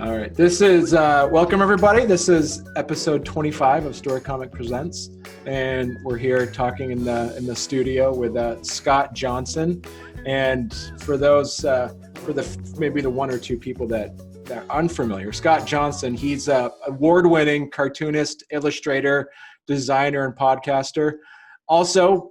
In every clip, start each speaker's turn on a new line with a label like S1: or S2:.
S1: All right. This is welcome everybody. This is episode 25 of Storycomic Presents, and we're here talking in the studio with Scott Johnson. And for those maybe the one or two people that are unfamiliar, Scott Johnson, he's a award-winning cartoonist, illustrator, designer, and podcaster. Also,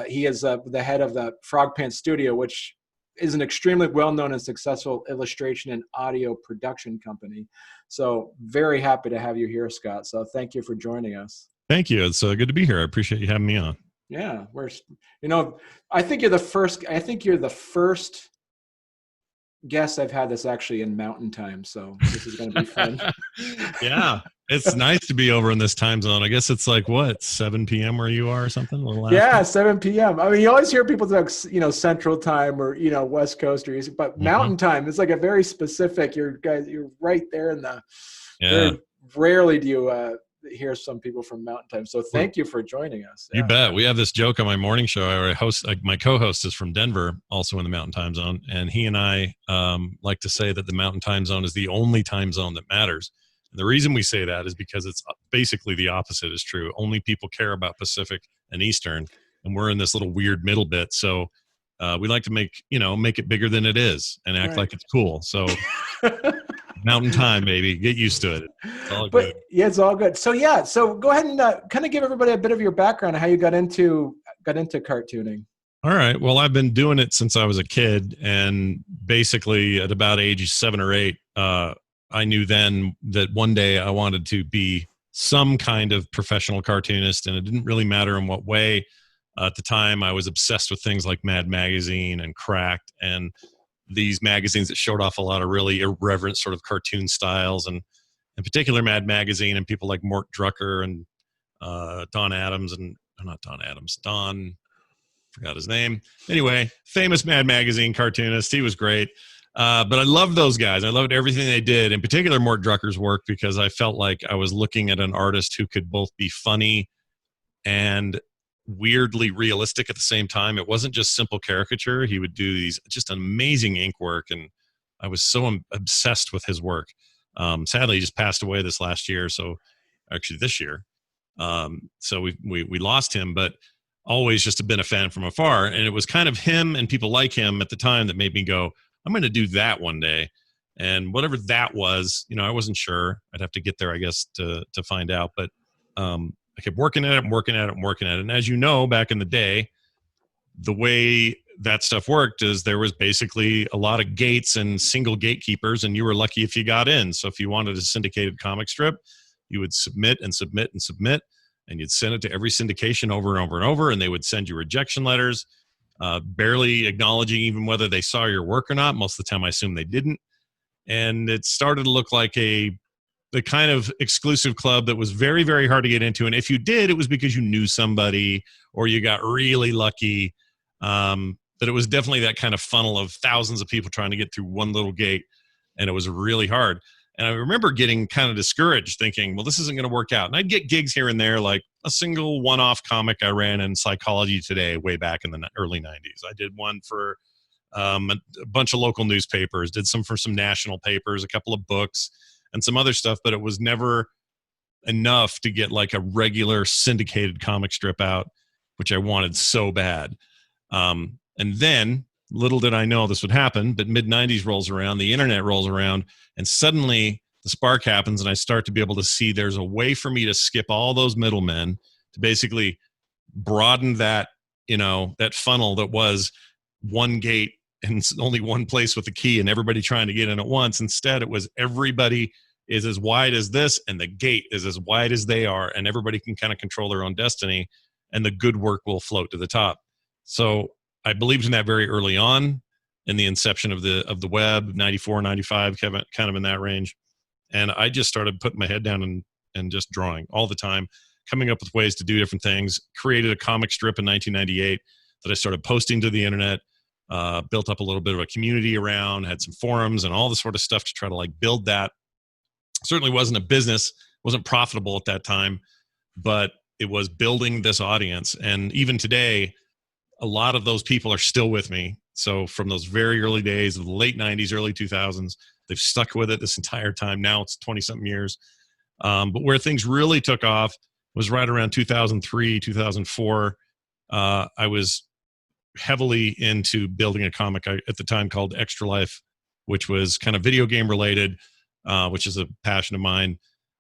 S1: he is the head of the Frog Pants Studio, which is an extremely well-known and successful illustration and audio production company. So very happy to have you here, Scott. So thank you for joining us.
S2: Thank you. It's good to be here. I appreciate you having me on.
S1: Yeah, I think you're the first guest I've had that's actually in Mountain Time. So this is going to be fun.
S2: Yeah, it's nice to be over in this time zone. I guess it's like, what, 7 p.m. where you are or something? A little
S1: yeah, 7 p.m. I mean, you always hear people talk, Central Time or, West Coast or East, but Mountain Time is like a very specific, you're right there in the, very rarely do you hear some people from Mountain Time. So thank you for joining us.
S2: You bet. We have this joke on my morning show. I host, my co-host is from Denver, also in the Mountain Time Zone. And he and I like to say that the Mountain Time Zone is the only time zone that matters. And the reason we say that is because it's basically the opposite is true. Only people care about Pacific and Eastern, and we're in this little weird middle bit. So we like to make it bigger than it is and act like it's cool. So Mountain Time, baby, get used to it. It's all good.
S1: Yeah, it's all good. So go ahead and kind of give everybody a bit of your background, how you got into cartooning.
S2: All right. Well, I've been doing it since I was a kid, and basically at about age 7 or 8, I knew then that one day I wanted to be some kind of professional cartoonist, and it didn't really matter in what way. At the time, I was obsessed with things like Mad Magazine and Cracked, and these magazines that showed off a lot of really irreverent sort of cartoon styles, and in particular Mad Magazine and people like Mort Drucker and Don, forgot his name. Anyway, famous Mad Magazine cartoonist. He was great. But I loved those guys. I loved everything they did, in particular Mort Drucker's work, because I felt like I was looking at an artist who could both be funny and weirdly realistic at the same time. It wasn't just simple caricature. He would do these just amazing ink work, and I was so obsessed with his work. Sadly, he just passed away this last year, so actually this year. So we lost him, but always just have been a fan from afar. And it was kind of him and people like him at the time that made me go, I'm going to do that one day. And whatever that was, I wasn't sure. I'd have to get there, I guess, to find out. But I kept working at it. And as you know, back in the day, the way that stuff worked is there was basically a lot of gates and single gatekeepers, and you were lucky if you got in. So if you wanted a syndicated comic strip, you would submit, and you'd send it to every syndication over and over and over, and they would send you rejection letters, barely acknowledging even whether they saw your work or not. Most of the time, I assume they didn't. And it started to look like the kind of exclusive club that was very, very hard to get into. And if you did, it was because you knew somebody or you got really lucky. But it was definitely that kind of funnel of thousands of people trying to get through one little gate, and it was really hard. And I remember getting kind of discouraged, thinking, well, this isn't going to work out. And I'd get gigs here and there, like a single one-off comic I ran in Psychology Today way back in the early 90s. I did one for a bunch of local newspapers, did some for some national papers, a couple of books, and some other stuff, but it was never enough to get like a regular syndicated comic strip out, which I wanted so bad. And then, little did I know this would happen, but mid-90s rolls around, the internet rolls around, and suddenly the spark happens, and I start to be able to see there's a way for me to skip all those middlemen, to basically broaden that, that funnel that was one gate and only one place with the key and everybody trying to get in at once. Instead, it was everybody is as wide as this, and the gate is as wide as they are, and everybody can kind of control their own destiny, and the good work will float to the top. So I believed in that very early on in the inception of the web, 94, 95, kind of in that range. And I just started putting my head down and just drawing all the time, coming up with ways to do different things. Created a comic strip in 1998 that I started posting to the internet, built up a little bit of a community around, had some forums and all this sort of stuff to try to like build that. Certainly wasn't a business, wasn't profitable at that time, but it was building this audience. And even today, a lot of those people are still with me. So from those very early days of the late 90s, early 2000s, They've stuck with it this entire time. Now it's 20 something years. But where things really took off was right around 2003, 2004. I was heavily into building a comic at the time called Extra Life, which was kind of video game related, which is a passion of mine.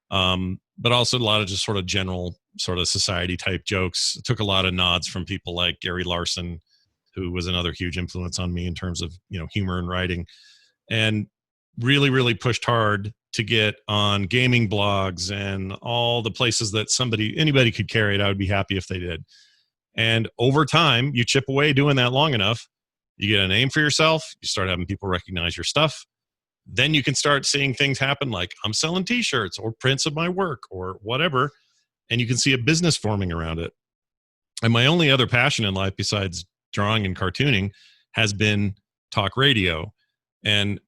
S2: But also a lot of just sort of general sort of society type jokes. It took a lot of nods from people like Gary Larson, who was another huge influence on me in terms of, humor and writing, and really, really pushed hard to get on gaming blogs and all the places that anybody could carry it. I would be happy if they did. And over time, you chip away doing that long enough, you get a name for yourself, you start having people recognize your stuff. Then you can start seeing things happen like I'm selling t-shirts or prints of my work or whatever, and you can see a business forming around it. And my only other passion in life besides drawing and cartooning has been talk radio. And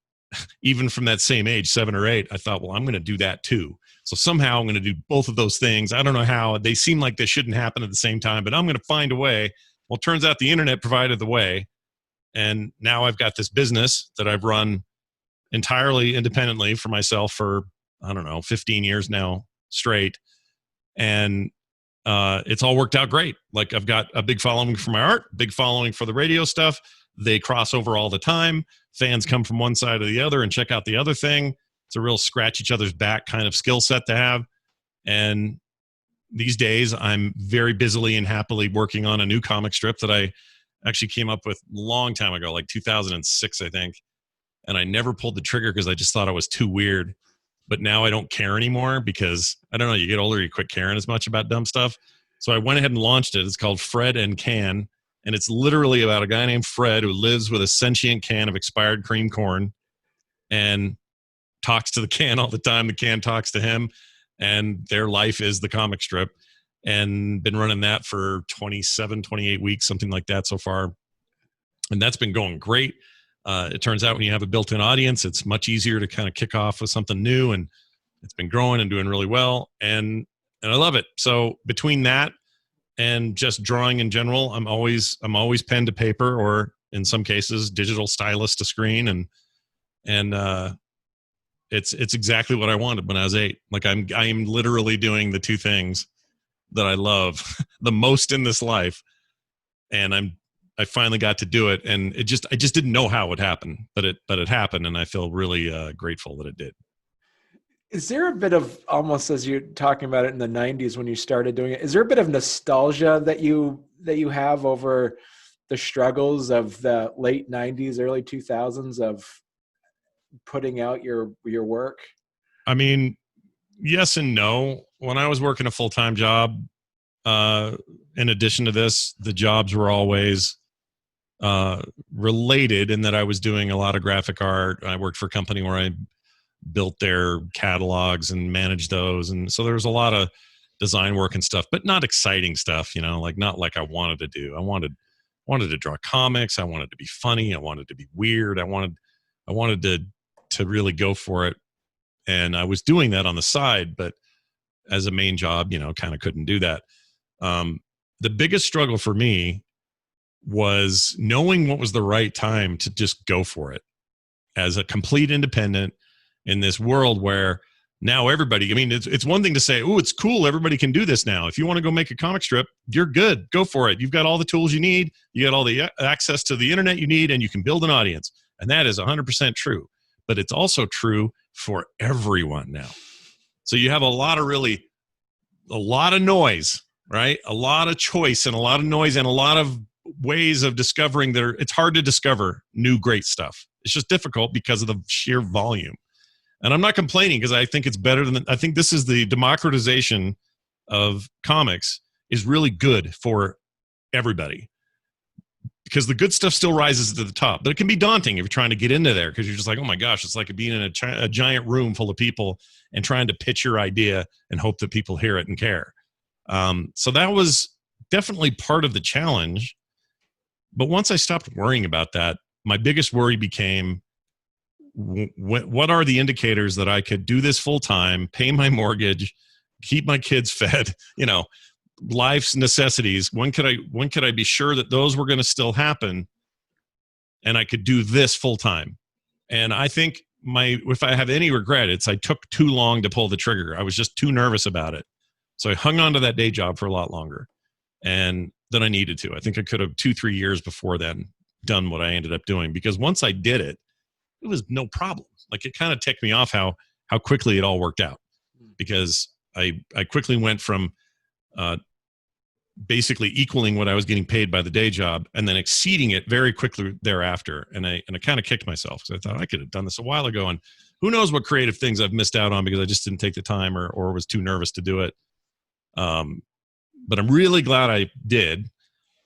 S2: even from that same age, 7 or 8, I thought, well, I'm going to do that too. So somehow I'm going to do both of those things. I don't know how. They seem like they shouldn't happen at the same time, but I'm going to find a way. Well, it turns out the internet provided the way. And now I've got this business that I've run entirely independently for myself for, 15 years now straight. And it's all worked out great. Like I've got a big following for my art, big following for the radio stuff. They cross over all the time. Fans come from one side or the other and check out the other thing. It's a real scratch each other's back kind of skill set to have. And these days I'm very busily and happily working on a new comic strip that I actually came up with a long time ago, like 2006, I think. And I never pulled the trigger because I just thought it was too weird. But now I don't care anymore because, I don't know, you get older, you quit caring as much about dumb stuff. So I went ahead and launched it. It's called Fred and Can. And it's literally about a guy named Fred who lives with a sentient can of expired cream corn and talks to the can all the time. The can talks to him, and their life is the comic strip. And been running that for 27, 28 weeks, something like that so far. And that's been going great. It turns out when you have a built-in audience, it's much easier to kind of kick off with something new, and it's been growing and doing really well. And I love it. So between that and just drawing in general, I'm always pen to paper, or in some cases digital stylus to screen. And it's exactly what I wanted when I was 8. Like I am literally doing the two things that I love the most in this life. And I finally got to do it, and I just didn't know how it would happen, but it happened, and I feel really grateful that it did.
S1: Is there a bit of, almost as you're talking about it in the 90s when you started doing it, is there a bit of nostalgia that you have over the struggles of the late 90s, early 2000s of putting out your work?
S2: I mean, yes and no. When I was working a full-time job, in addition to this, the jobs were always related in that I was doing a lot of graphic art. I worked for a company where I built their catalogs and managed those. And so there was a lot of design work and stuff, but not exciting stuff, like not like I wanted to do. I wanted to draw comics. I wanted to be funny. I wanted to be weird. I wanted to really go for it. And I was doing that on the side, but as a main job, kind of couldn't do that. The biggest struggle for me was knowing what was the right time to just go for it as a complete independent in this world where now everybody, it's one thing to say, oh, it's cool, everybody can do this now. If you want to go make a comic strip, you're good, go for it. You've got all the tools you need, you got all the access to the internet you need, and you can build an audience. And that is 100% true. But it's also true for everyone now. So you have a lot of noise, right? A lot of choice and a lot of noise and a lot of ways of discovering it's hard to discover new great stuff. It's just difficult because of the sheer volume. And I'm not complaining because I think it's better I think this is the democratization of comics is really good for everybody, because the good stuff still rises to the top, but it can be daunting if you're trying to get into there because you're just like, oh my gosh, it's like being in a giant room full of people and trying to pitch your idea and hope that people hear it and care. So that was definitely part of the challenge. But once I stopped worrying about that, my biggest worry became, what are the indicators that I could do this full time, pay my mortgage, keep my kids fed, life's necessities? When could I be sure that those were going to still happen and I could do this full time? And I think if I have any regret, it's I took too long to pull the trigger. I was just too nervous about it. So I hung on to that day job for a lot longer and than I needed to. I think I could have 2-3 years before then done what I ended up doing, because once I did it, it was no problem. Like, it kind of ticked me off how quickly it all worked out, because I quickly went from basically equaling what I was getting paid by the day job and then exceeding it very quickly thereafter. And I kind of kicked myself, because I thought I could have done this a while ago. And who knows what creative things I've missed out on because I just didn't take the time or was too nervous to do it. But I'm really glad I did,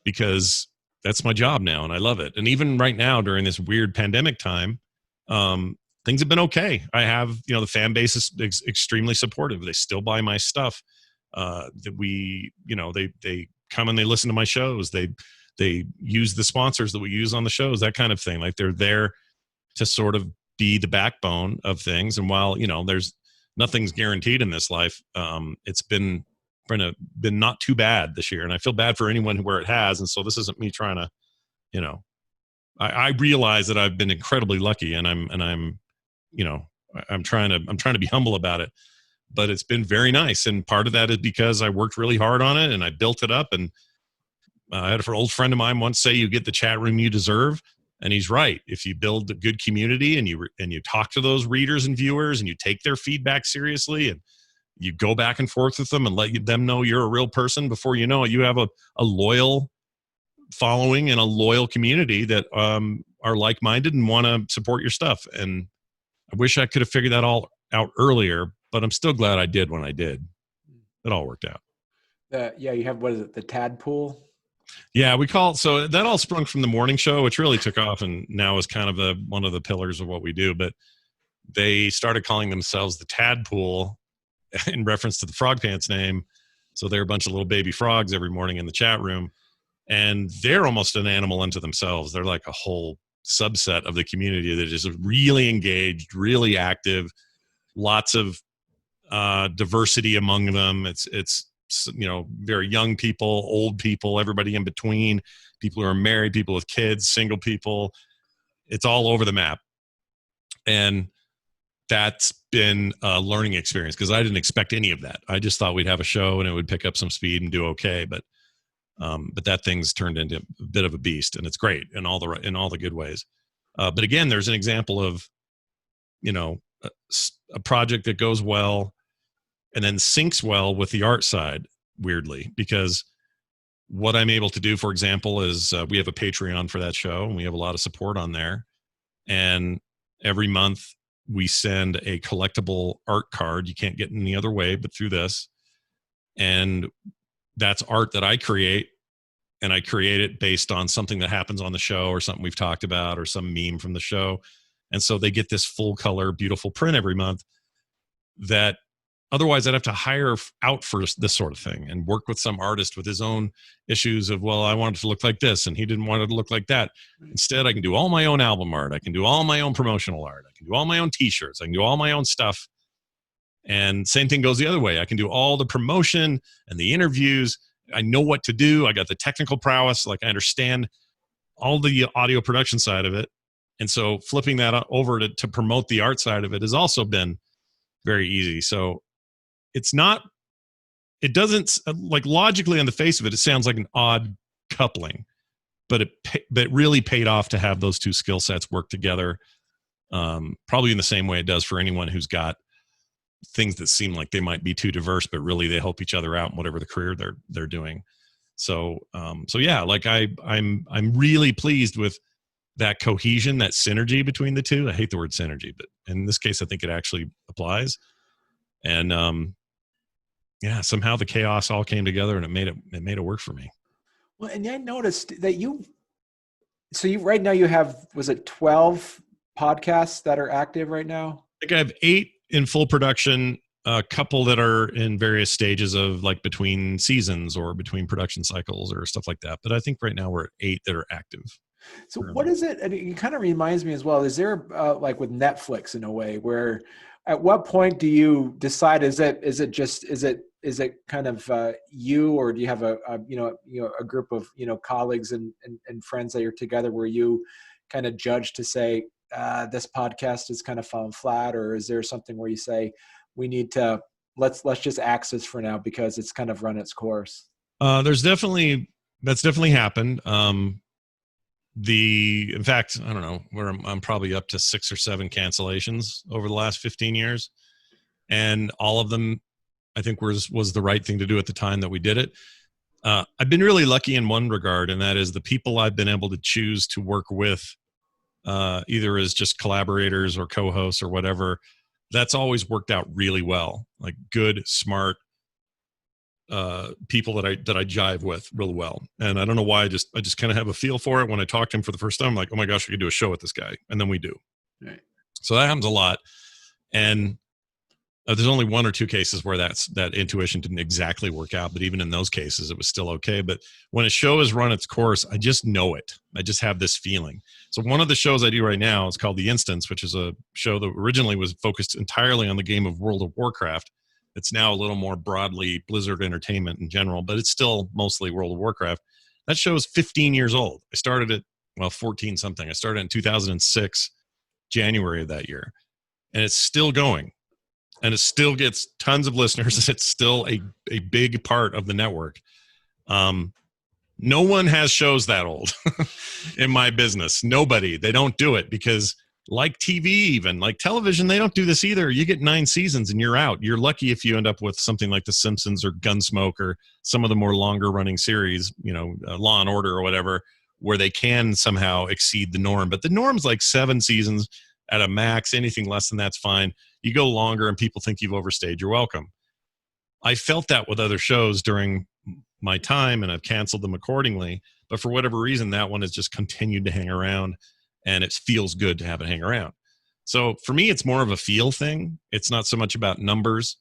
S2: because that's my job now and I love it. And even right now during this weird pandemic time, things have been okay. I have, the fan base is extremely supportive. They still buy my stuff. That we, they come and they listen to my shows. They use the sponsors that we use on the shows, that kind of thing. Like, they're there to sort of be the backbone of things. And while, there's nothing's guaranteed in this life, it's been not too bad this year. And I feel bad for anyone where it has. And so this isn't me trying to, I realize that I've been incredibly lucky, and I'm trying to be humble about it. But it's been very nice. And part of that is because I worked really hard on it and I built it up. And I had an old friend of mine once say, you get the chat room you deserve. And he's right. If you build a good community and you talk to those readers and viewers and you take their feedback seriously and you go back and forth with them and let them know you're a real person, before you know it, you have a loyal following and a loyal community that are like-minded and want to support your stuff. And I wish I could have figured that all out earlier, but I'm still glad I did when I did. It all worked out.
S1: You have, what is it, the Tadpool?
S2: Yeah, we call it. So that all sprung from the morning show, which really took off and now is kind of one of the pillars of what we do. But they started calling themselves the Tadpool in reference to the Frog Pants name. So they're a bunch of little baby frogs every morning in the chat room. And they're almost an animal unto themselves. They're like a whole subset of the community that is really engaged, really active, lots of diversity among them. It's very young people, old people, everybody in between, people who are married, people with kids, single people. It's all over the map. And that's been a learning experience, because I didn't expect any of that. I just thought we'd have a show and it would pick up some speed and do okay. But that thing's turned into a bit of a beast, and it's great in all the good ways. But again, there's an example of, a project that goes well and then syncs well with the art side, weirdly, because what I'm able to do, for example, is we have a Patreon for that show, and we have a lot of support on there. And every month we send a collectible art card. You can't get any other way but through this. And that's art that I create, and I create it based on something that happens on the show or something we've talked about or some meme from the show. And so they get this full color, beautiful print every month that otherwise I'd have to hire out for this sort of thing and work with some artist with his own issues of, well, I want it to look like this and he didn't want it to look like that. Instead, I can do all my own album art. I can do all my own promotional art. I can do all my own t-shirts. I can do all my own stuff. And same thing goes the other way. I can do all the promotion and the interviews. I know what to do. I got the technical prowess. Like, I understand all the audio production side of it. And so flipping that over to promote the art side of it has also been very easy. So it doesn't, like, logically on the face of it, it sounds like an odd coupling, but it really paid off to have those two skill sets work together. Probably in the same way it does for anyone who's got things that seem like they might be too diverse, but really they help each other out in whatever the career they're doing. So yeah, like I'm really pleased with that cohesion, that synergy between the two. I hate the word synergy, but in this case, I think it actually applies. And yeah, somehow the chaos all came together and it made it work for me.
S1: Well, and I noticed that you right now you have, was it 12 podcasts that are active right now?
S2: I think I have 8 in full production, a couple that are in various stages of, like, between seasons or between production cycles or stuff like that. But I think right now we're at 8 that are active.
S1: So what is it? And it kind of reminds me as well, is there like with Netflix in a way where at what point do you decide, is it kind of you, or do you have a group of, colleagues and friends that you're together where you kind of judge to say, this podcast has kind of fallen flat, or is there something where you say we need to let's just axe this for now because it's kind of run its course?
S2: That's definitely happened. In fact, I don't know, where I'm probably up to 6 or 7 cancellations over the last 15 years, and all of them I think was the right thing to do at the time that we did it. I've been really lucky in one regard, and that is the people I've been able to choose to work with, either as just collaborators or co-hosts or whatever. That's always worked out really well. Like good, smart people that I jive with real well. And I don't know why. I just kind of have a feel for it. When I talk to him for the first time, I'm like, oh my gosh, we could do a show with this guy, and then we do.
S1: Right.
S2: So that happens a lot, and there's only 1 or 2 cases where that intuition didn't exactly work out, but even in those cases, it was still okay. But when a show has run its course, I just know it. I just have this feeling. So one of the shows I do right now is called The Instance, which is a show that originally was focused entirely on the game of World of Warcraft. It's now a little more broadly Blizzard Entertainment in general, but it's still mostly World of Warcraft. That show is 15 years old. I started it, 14 something. I started in 2006, January of that year, and it's still going. And it still gets tons of listeners. It's still a big part of the network. No one has shows that old in my business. Nobody. They don't do it because, like TV, even like television, they don't do this either. You get 9 seasons and you're out. You're lucky if you end up with something like The Simpsons or Gunsmoke or some of the more longer running series, Law and Order or whatever, where they can somehow exceed the norm. But the norm's like 7 seasons at a max. Anything less than that's fine. You go longer and people think you've overstayed your welcome. I felt that with other shows during my time, and I've canceled them accordingly. But for whatever reason, that one has just continued to hang around, and it feels good to have it hang around. So for me, it's more of a feel thing. It's not so much about numbers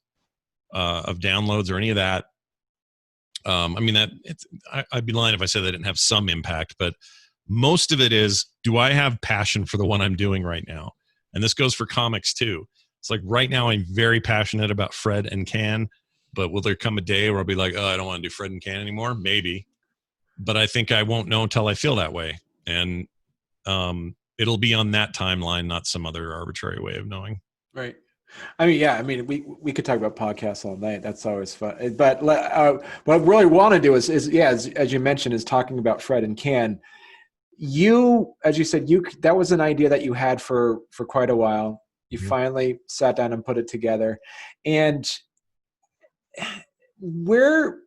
S2: of downloads or any of that. I'd be lying if I said that didn't have some impact, but most of it is, do I have passion for the one I'm doing right now? And this goes for comics too. It's like right now I'm very passionate about Fred and Can, but will there come a day where I'll be like, oh, I don't want to do Fred and Can anymore? Maybe. But I think I won't know until I feel that way. And it'll be on that timeline, not some other arbitrary way of knowing.
S1: Right. We could talk about podcasts all night. That's always fun. But what I really want to do is as you mentioned, is talking about Fred and Can. You, as you said, that was an idea that you had for quite a while. You finally sat down and put it together. And where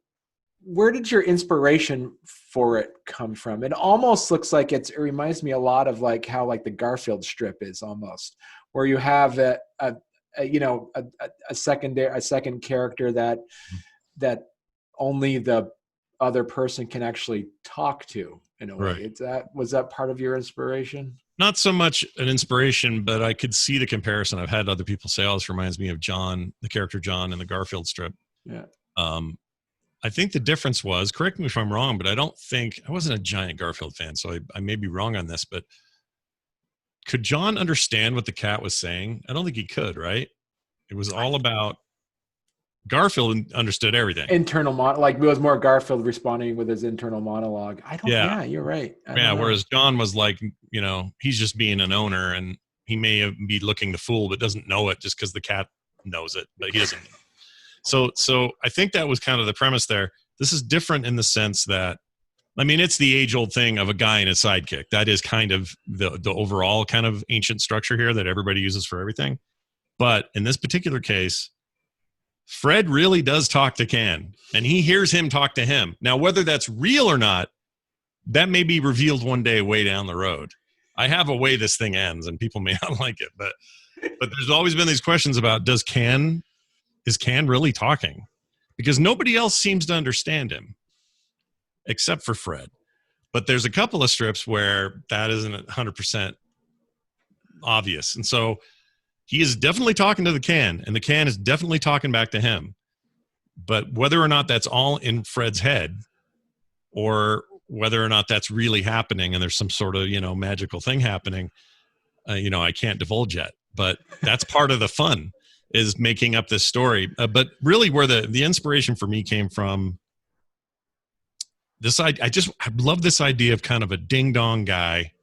S1: did your inspiration for it come from? It almost looks like it reminds me a lot of like how like the Garfield strip is almost, where you have a second character that only the other person can actually talk to in a way.
S2: Right.
S1: Was that part of your inspiration?
S2: Not so much an inspiration, but I could see the comparison. I've had other people say, oh, this reminds me of John, the character John in the Garfield strip.
S1: Yeah.
S2: I think the difference was, correct me if I'm wrong, but I wasn't a giant Garfield fan, so I may be wrong on this, but could John understand what the cat was saying? I don't think he could, right? It was all about Garfield understood everything.
S1: Internal like it was more Garfield responding with his internal monologue. Yeah, you're right.
S2: Whereas John was like, he's just being an owner, and he may be looking the fool, but doesn't know it just because the cat knows it, but he doesn't. So I think that was kind of the premise there. This is different in the sense that, it's the age-old thing of a guy and a sidekick. That is kind of the overall kind of ancient structure here that everybody uses for everything. But in this particular case, Fred really does talk to Can, and he hears him talk to him. Now, whether that's real or not, that may be revealed one day way down the road. I have a way this thing ends, and people may not like it, but there's always been these questions about, is Can really talking? Because nobody else seems to understand him, except for Fred. But there's a couple of strips where that isn't 100% obvious. And so he is definitely talking to the Can, and the Can is definitely talking back to him. But whether or not that's all in Fred's head, or whether or not that's really happening and there's some sort of, magical thing happening, I can't divulge yet. But that's part of the fun, is making up this story. But really where the inspiration for me came from, I love this idea of kind of a ding-dong guy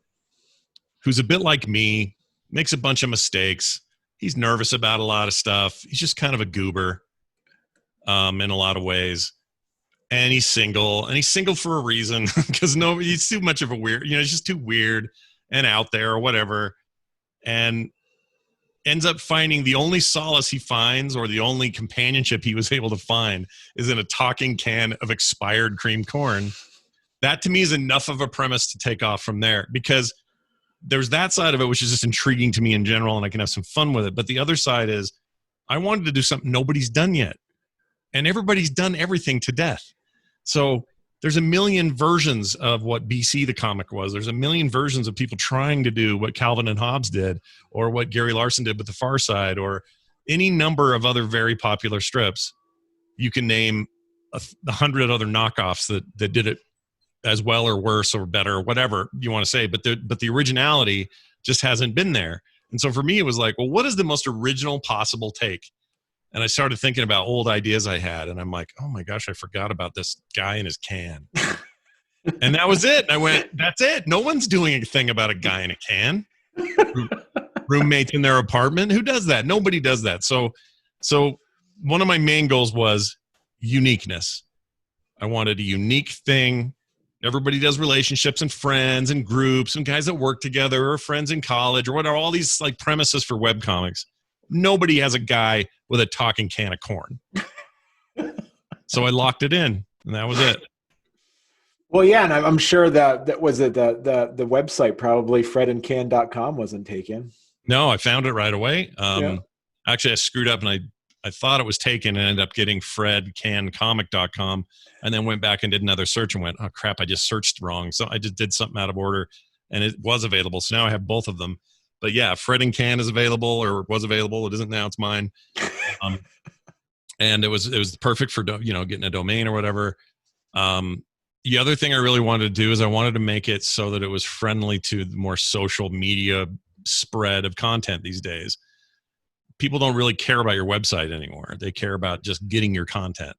S2: who's a bit like me, makes a bunch of mistakes. He's nervous about a lot of stuff. He's just kind of a goober in a lot of ways. And he's single for a reason because he's too much of a weird, he's just too weird and out there or whatever. And ends up finding the only solace he finds, or the only companionship he was able to find, is in a talking can of expired cream corn. That to me is enough of a premise to take off from there, because there's that side of it, which is just intriguing to me in general, and I can have some fun with it. But the other side is, I wanted to do something nobody's done yet. And everybody's done everything to death. So there's a million versions of what BC the comic was. There's a million versions of people trying to do what Calvin and Hobbes did, or what Gary Larson did with The Far Side, or any number of other very popular strips. You can name 100 other knockoffs that did it as well or worse or better, or whatever you want to say. But the originality just hasn't been there. And so for me, it was like, well, what is the most original possible take? And I started thinking about old ideas I had, and I'm like, oh my gosh, I forgot about this guy in his can. And that was it. And I went, that's it. No one's doing a thing about a guy in a can. Roommates in their apartment. Who does that? Nobody does that. So one of my main goals was uniqueness. I wanted a unique thing. Everybody does relationships and friends and groups and guys that work together, or friends in college, or whatever, all these like premises for webcomics. Nobody has a guy with a talking can of corn. So I locked it in, and that was it.
S1: Well, yeah, and I'm sure that was it. The website, probably fredandcan.com, wasn't taken.
S2: No, I found it right away. Actually, I screwed up, and I thought it was taken, and ended up getting fredcancomic.com, and then went back and did another search and went, oh crap, I just searched wrong. So I just did something out of order, and it was available. So now I have both of them. But yeah, Fred and Can is available, or was available. It isn't now. It's mine. And it was perfect for getting a domain or whatever. The other thing I really wanted to do is I wanted to make it so that it was friendly to the more social media spread of content these days. People don't really care about your website anymore. They care about just getting your content.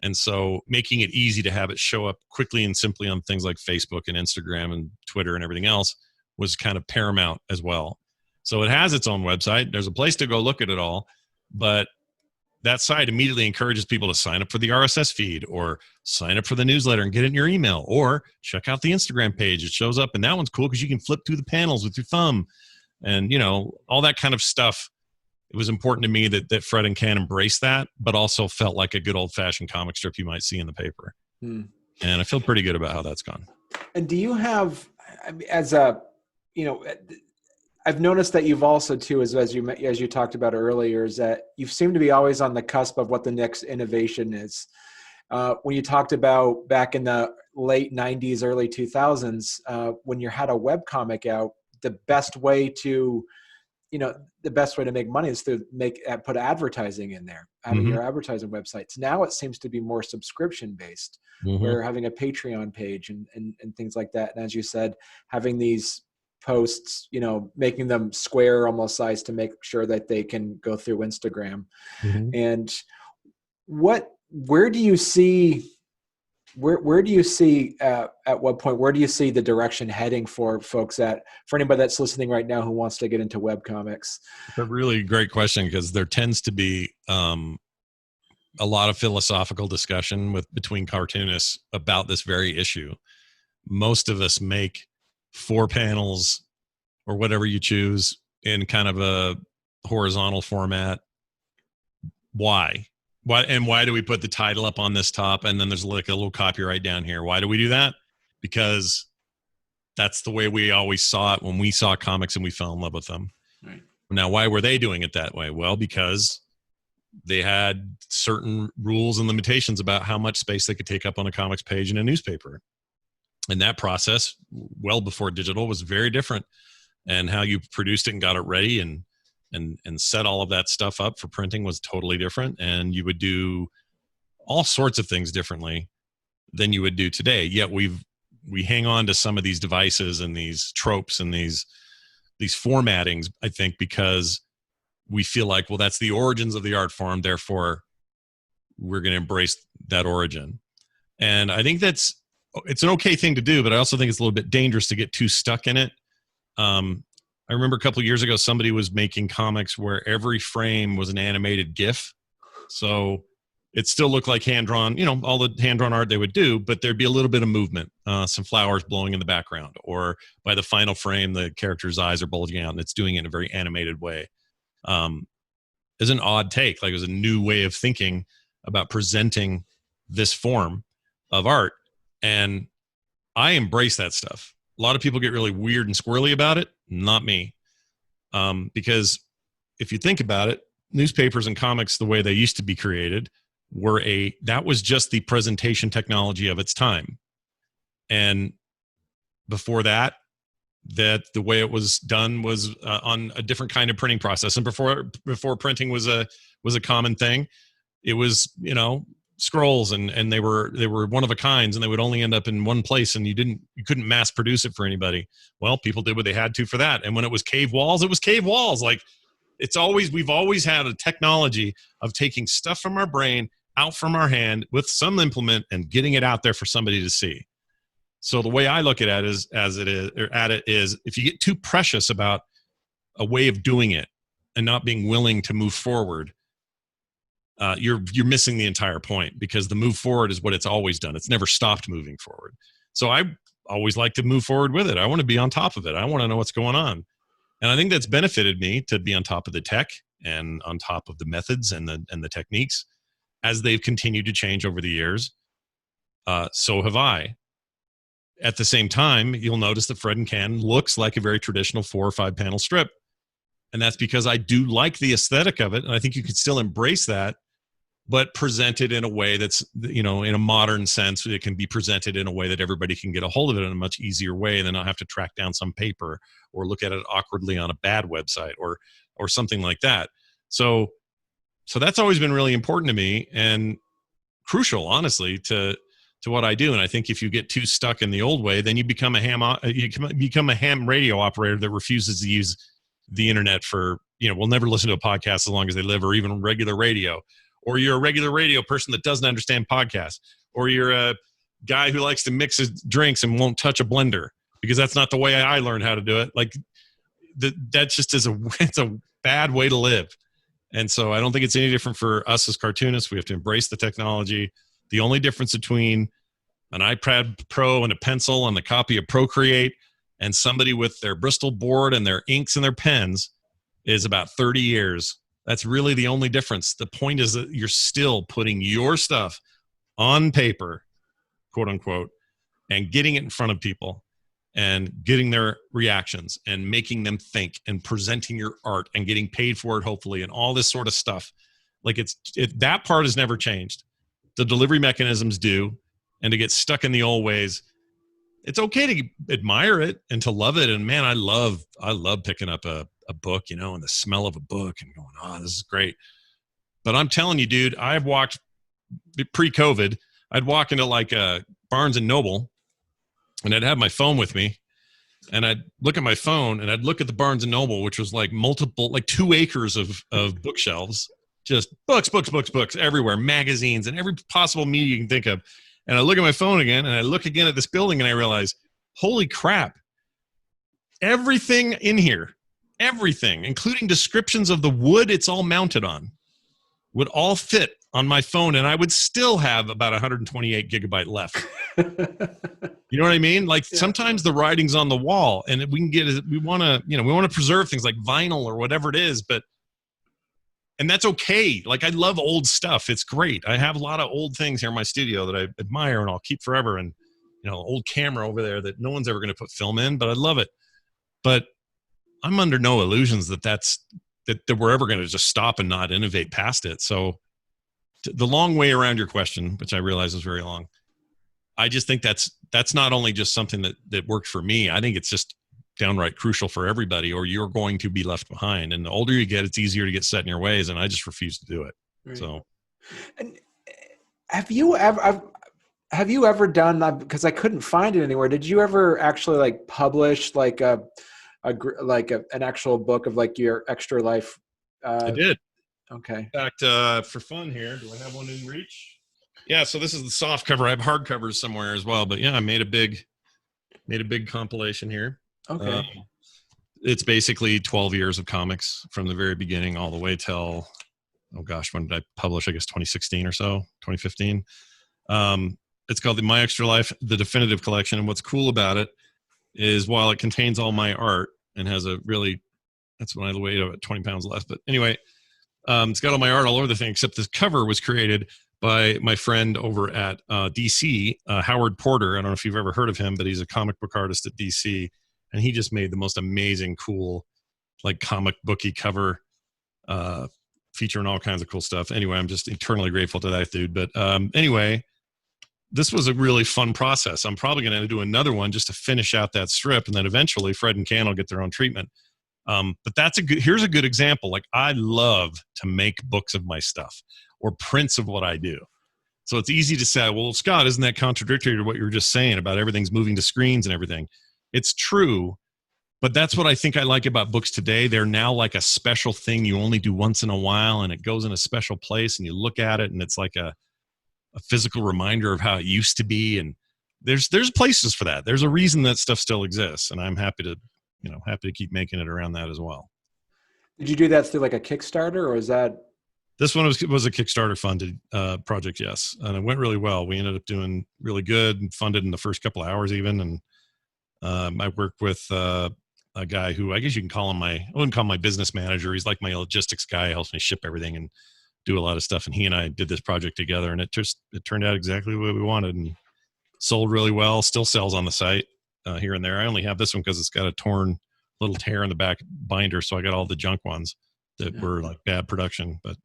S2: And so making it easy to have it show up quickly and simply on things like Facebook and Instagram and Twitter and everything else was kind of paramount as well. So it has its own website. There's a place to go look at it all, but that site immediately encourages people to sign up for the RSS feed, or sign up for the newsletter and get it in your email, or check out the Instagram page. It shows up, and that one's cool because you can flip through the panels with your thumb, and all that kind of stuff. It was important to me that Fred and Can embraced that, but also felt like a good old-fashioned comic strip you might see in the paper. And I feel pretty good about how that's gone. And
S1: do you have, I've noticed that you've also too, as you talked about earlier, is that you seem to be always on the cusp of what the next innovation is. When you talked about back in the late 90s, early 2000s, when you had a webcomic out, the best way to make money is to put advertising in there, having your advertising websites. Now it seems to be more subscription based, where having a Patreon page and things like that. And as you said, having these posts, making them square almost size to make sure that they can go through Instagram. And where do you see at what point, where do you see the direction heading for folks for anybody that's listening right now who wants to get into webcomics?
S2: It's a really great question, because there tends to be a lot of philosophical discussion between cartoonists about this very issue. Most of us make 4 panels or whatever you choose in kind of a horizontal format. Why do we put the title up on this top, and then there's like a little copyright down here? Why do we do that? Because that's the way we always saw it when we saw comics and we fell in love with them. Right. Now, why were they doing it that way? Well, because they had certain rules and limitations about how much space they could take up on a comics page in a newspaper. And that process, well before digital, was very different. And how you produced it and got it ready and set all of that stuff up for printing was totally different. And you would do all sorts of things differently than you would do today. Yet we hang on to some of these devices and these tropes and these formattings, I think, because we feel like, well, that's the origins of the art form, therefore we're going to embrace that origin. And I think it's an okay thing to do, but I also think it's a little bit dangerous to get too stuck in it. I I remember a couple of years ago, somebody was making comics where every frame was an animated GIF. So it still looked like hand-drawn, all the hand-drawn art they would do, but there'd be a little bit of movement, some flowers blowing in the background, or by the final frame, the character's eyes are bulging out, and it's doing it in a very animated way. It's an odd take. Like, it was a new way of thinking about presenting this form of art, and I embrace that stuff. A lot of people get really weird and squirrely about it. Not me. Because if you think about it, newspapers and comics, the way they used to be created, that was just the presentation technology of its time. And before that, the way it was done was on a different kind of printing process. And before printing was a common thing, it was, scrolls, and they were one of a kinds, and they would only end up in one place, and you couldn't mass produce it for anybody. Well, people did what they had to for that. And when it was cave walls, it was cave walls. Like, we've always had a technology of taking stuff from our brain out from our hand with some implement and getting it out there for somebody to see. So the way I look at it is if you get too precious about a way of doing it and not being willing to move forward, you're missing the entire point, because the move forward is what it's always done. It's never stopped moving forward. So I always like to move forward with it. I want to be on top of it. I want to know what's going on. And I think that's benefited me to be on top of the tech and on top of the methods and the techniques as they've continued to change over the years. So have I. At the same time, you'll notice that Fred and Ken looks like a very traditional 4 or 5 panel strip. And that's because I do like the aesthetic of it. And I think you can still embrace that, but present it in a way that's, in a modern sense. It can be presented in a way that everybody can get a hold of it in a much easier way, and then not have to track down some paper or look at it awkwardly on a bad website or something like that. So that's always been really important to me and crucial, honestly, to what I do. And I think if you get too stuck in the old way, then you become a ham radio operator that refuses to use the internet for, will never listen to a podcast as long as they live, or even regular radio. Or you're a regular radio person that doesn't understand podcasts. Or you're a guy who likes to mix his drinks and won't touch a blender, because that's not the way I learned how to do it. Like, that just is it's a bad way to live. And so I don't think it's any different for us as cartoonists. We have to embrace the technology. The only difference between an iPad Pro and a pencil and the copy of Procreate and somebody with their Bristol board and their inks and their pens is about 30 years. That's really the only difference. The point is that you're still putting your stuff on paper, quote unquote, and getting it in front of people and getting their reactions and making them think and presenting your art and getting paid for it, hopefully, and all this sort of stuff. Like, that part has never changed. The delivery mechanisms do, and to get stuck in the old ways, it's okay to admire it and to love it. And man, I love picking up a book, and the smell of a book and going, oh, this is great. But I'm telling you, dude, I've walked pre-COVID, I'd walk into like a Barnes and Noble, and I'd have my phone with me, and I'd look at my phone, and I'd look at the Barnes and Noble, which was like 2 acres of bookshelves, just books everywhere, magazines and every possible media you can think of. And I look at my phone again, and I look again at this building, and I realize, holy crap, everything in here, everything, including descriptions of the wood it's all mounted on, would all fit on my phone, and I would still have about 128 gigabyte left. You know what I mean? Like, yeah. Sometimes the writing's on the wall, and we want to preserve things like vinyl or whatever it is, and that's okay. Like, I love old stuff. It's great. I have a lot of old things here in my studio that I admire and I'll keep forever. And, old camera over there that no one's ever going to put film in, but I love it. But I'm under no illusions that we're ever going to just stop and not innovate past it. So the long way around your question, which I realize is very long, I just think that's not only just something that worked for me. I think it's just downright crucial for everybody, or you're going to be left behind. And the older you get, it's easier to get set in your ways. And I just refuse to do it. Right. So,
S1: and have you ever done that? Because I couldn't find it anywhere. Did you ever actually like publish like an actual book of like your Extra Life?
S2: I did.
S1: Okay.
S2: In fact, for fun here, do I have one in reach? Yeah. So this is the soft cover. I have hard covers somewhere as well, but yeah, I made a big compilation here.
S1: Okay.
S2: it's basically 12 years of comics from the very beginning all the way till, oh gosh, when did I publish? I guess 2016 or so, 2015. It's called the My Extra Life, the Definitive Collection. And what's cool about it is while it contains all my art and has a really, that's when I weighed about 20 pounds less. But anyway, it's got all my art all over the thing, except this cover was created by my friend over at DC, Howard Porter. I don't know if you've ever heard of him, but he's a comic book artist at DC. And he just made the most amazing, cool, like comic booky cover featuring all kinds of cool stuff. Anyway, I'm just eternally grateful to that dude. But anyway, this was a really fun process. I'm probably going to do another one just to finish out that strip. And then eventually Fred and Can will get their own treatment. But here's a good example. Like, I love to make books of my stuff or prints of what I do. So it's easy to say, well, Scott, isn't that contradictory to what you were just saying about everything's moving to screens and everything? It's true. But that's what I think I like about books today. They're now like a special thing you only do once in a while, and it goes in a special place, and you look at it, and it's like a physical reminder of how it used to be. And there's places for that. There's a reason that stuff still exists, and I'm happy to keep making it around that as well.
S1: Did you do that through like a Kickstarter, or is that?
S2: This one was a Kickstarter funded project, yes, and it went really well. We ended up doing really good and funded in the first couple of hours even. And I worked with a guy who I guess you can call him I wouldn't call him my business manager. He's like my logistics guy. He helps me ship everything and do a lot of stuff. And he and I did this project together, and it turned out exactly what we wanted and sold really well. Still sells on the site here and there. I only have this one because it's got a torn little tear in the back binder, so I got all the junk ones that were like bad production. But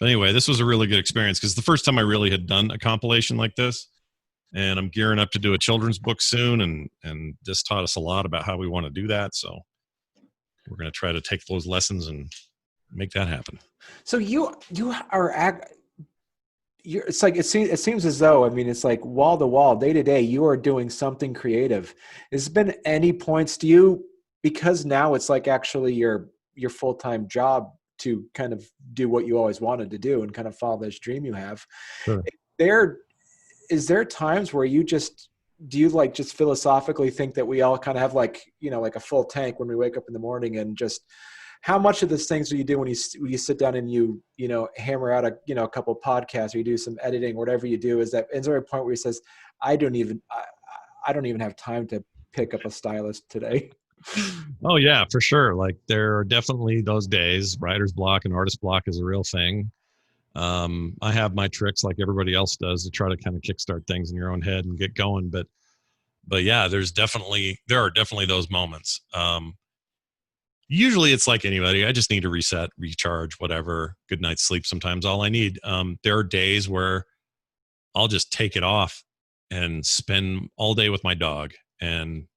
S2: anyway, this was a really good experience because the first time I really had done a compilation like this. And I'm gearing up to do a children's book soon, and this taught us a lot about how we want to do that. So we're going to try to take those lessons and make that happen.
S1: So it's like it seems as though, I mean, it's like wall to wall, day to day, you are doing something creative. Has there been any points to you, because now it's like actually your full-time job to kind of do what you always wanted to do and kind of follow this dream you have?
S2: Sure.
S1: Is there times where do you like just philosophically think that we all kind of have like, like a full tank when we wake up in the morning, and just how much of these things do you do when you sit down and you hammer out a couple podcasts, or you do some editing, whatever you do? Is there a point where he says, I don't even have time to pick up a stylus today?
S2: Oh yeah, for sure. Like, there are definitely those days. Writer's block and artist block is a real thing. I have my tricks like everybody else does to try to kind of kickstart things in your own head and get going. But yeah, there are definitely those moments. Usually it's like anybody, I just need to reset, recharge, whatever, good night's sleep. Sometimes all I need. There are days where I'll just take it off and spend all day with my dog and,